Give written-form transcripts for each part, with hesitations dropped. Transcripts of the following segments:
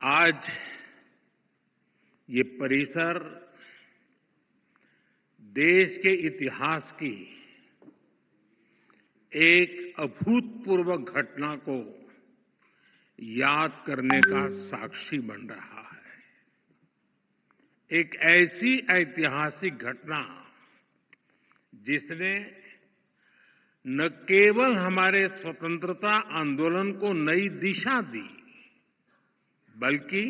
आज ये परिसर देश के इतिहास की एक अभूतपूर्व घटना को याद करने का साक्षी बन रहा है। एक ऐसी ऐतिहासिक घटना जिसने न केवल हमारे स्वतंत्रता आंदोलन को नई दिशा दी, बल्कि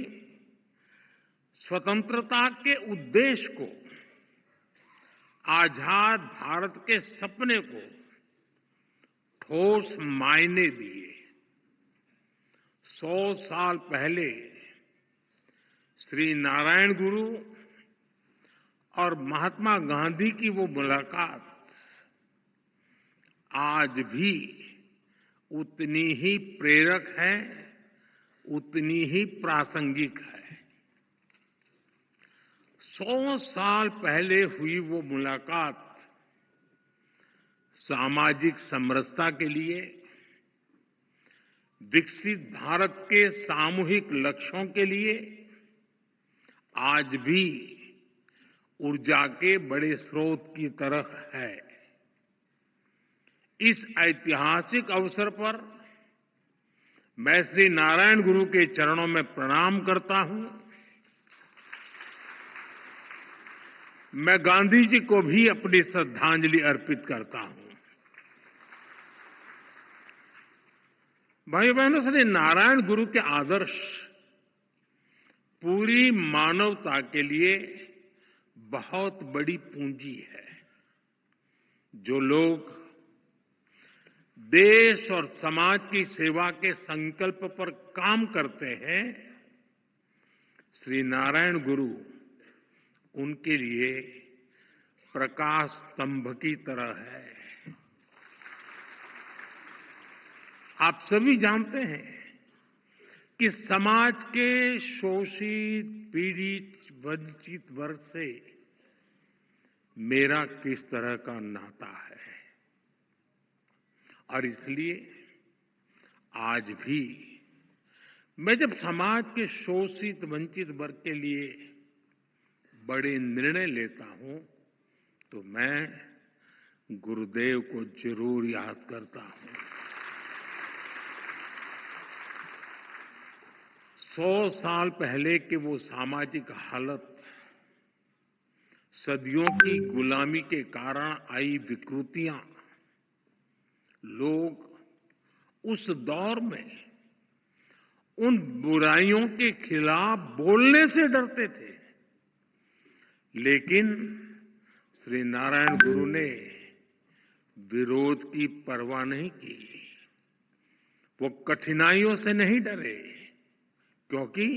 स्वतंत्रता के उद्देश्य को, आजाद भारत के सपने को ठोस मायने दिए। 100 साल पहले श्री नारायण गुरु और महात्मा गांधी की वो मुलाकात आज भी उतनी ही प्रेरक है, उतनी ही प्रासंगिक है। 100 साल पहले हुई वो मुलाकात सामाजिक समरसता के लिए, विकसित भारत के सामूहिक लक्ष्यों के लिए आज भी ऊर्जा के बड़े स्रोत की तरह है। इस ऐतिहासिक अवसर पर मैं श्री नारायण गुरु के चरणों में प्रणाम करता हूं। मैं गांधी जी को भी अपनी श्रद्धांजलि अर्पित करता हूं। भाई बहनों, श्री नारायण गुरु के आदर्श पूरी मानवता के लिए बहुत बड़ी पूंजी है। जो लोग देश और समाज की सेवा के संकल्प पर काम करते हैं, श्री नारायण गुरु उनके लिए प्रकाश स्तंभ की तरह है। आप सभी जानते हैं कि समाज के शोषित, पीड़ित, वंचित वर्ग से मेरा किस तरह का नाता है, और इसलिए आज भी मैं जब समाज के शोषित, वंचित वर्ग के लिए बड़े निर्णय लेता हूं, तो मैं गुरुदेव को जरूर याद करता हूं। 100 साल पहले के वो सामाजिक हालत, सदियों की गुलामी के कारण आई विकृतियां, लोग उस दौर में उन बुराइयों के खिलाफ बोलने से डरते थे, लेकिन श्री नारायण गुरु ने विरोध की परवाह नहीं की। वो कठिनाइयों से नहीं डरे, क्योंकि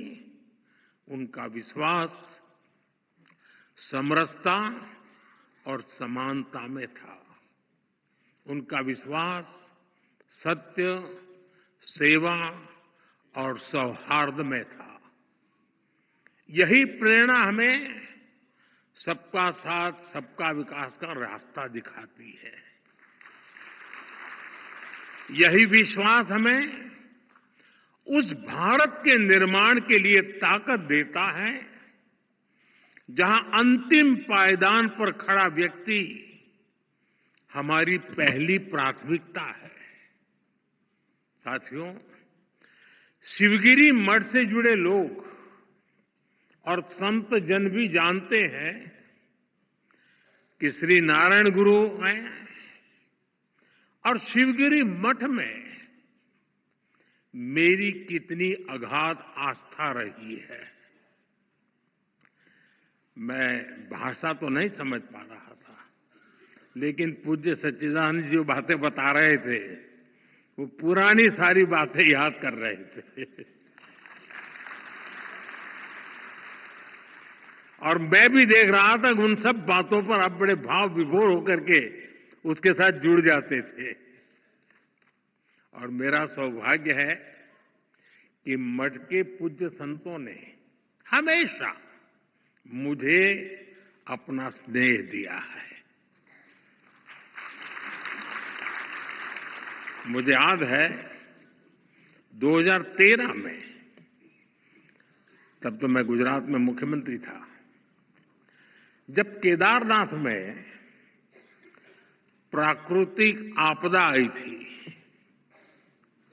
उनका विश्वास समरसता और समानता में था। उनका विश्वास सत्य, सेवा और सौहार्द में था। यही प्रेरणा हमें सबका साथ, सबका विकास का रास्ता दिखाती है। यही विश्वास हमें उस भारत के निर्माण के लिए ताकत देता है जहां अंतिम पायदान पर खड़ा व्यक्ति हमारी पहली प्राथमिकता है। साथियों, शिवगिरी मठ से जुड़े लोग और संत जन भी जानते हैं कि श्री नारायण गुरु हैं और शिवगिरी मठ में मेरी कितनी अगाध आस्था रही है। मैं भाषा तो नहीं समझ पा रहा था, लेकिन पूज्य सच्चिदानंद जी जो बातें बता रहे थे, वो पुरानी सारी बातें याद कर रहे थे। और मैं भी देख रहा था कि उन सब बातों पर आप बड़े भाव विभोर होकर के उसके साथ जुड़ जाते थे। और मेरा सौभाग्य है कि मठ के पूज्य संतों ने हमेशा मुझे अपना स्नेह दिया है। मुझे याद है 2013 में तब तो मैं गुजरात में मुख्यमंत्री था। जब केदारनाथ में प्राकृतिक आपदा आई थी,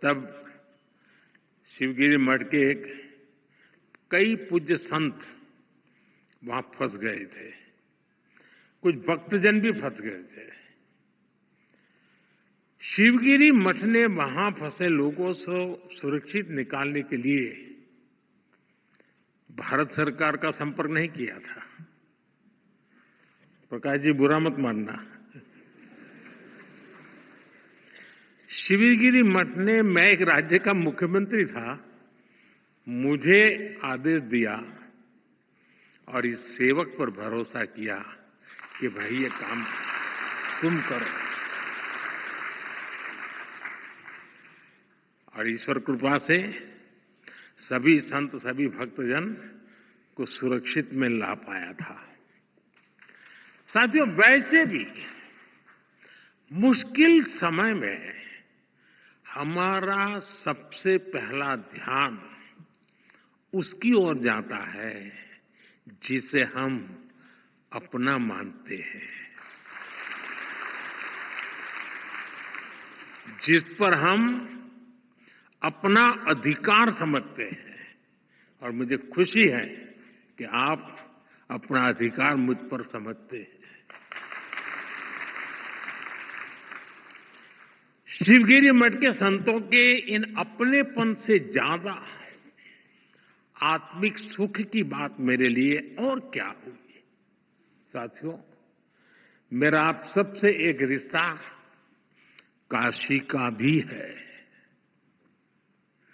तब शिवगिरी मठ के कई पूज्य संत वहां फंस गए थे, कुछ भक्तजन भी फंस गए थे। शिवगिरी मठ ने वहां फंसे लोगों को सुरक्षित निकालने के लिए भारत सरकार का संपर्क नहीं किया था। प्रकाश जी, बुरा मत मानना। शिवगिरी मठ ने, मैं एक राज्य का मुख्यमंत्री था, मुझे आदेश दिया और इस सेवक पर भरोसा किया कि भाई ये काम तुम करो। और ईश्वर कृपा से सभी संत, सभी भक्तजन को सुरक्षित में ला पाया था। साथियों, वैसे भी मुश्किल समय में हमारा सबसे पहला ध्यान उसकी ओर जाता है जिसे हम अपना मानते हैं, जिस पर हम अपना अधिकार समझते हैं। और मुझे खुशी है कि आप अपना अधिकार मुझ पर समझते हैं। शिवगिरी मठ के संतों के इन अपनेपन से ज्यादा आत्मिक सुख की बात मेरे लिए और क्या हुई। साथियों, मेरा आप सबसे एक रिश्ता काशी का भी है।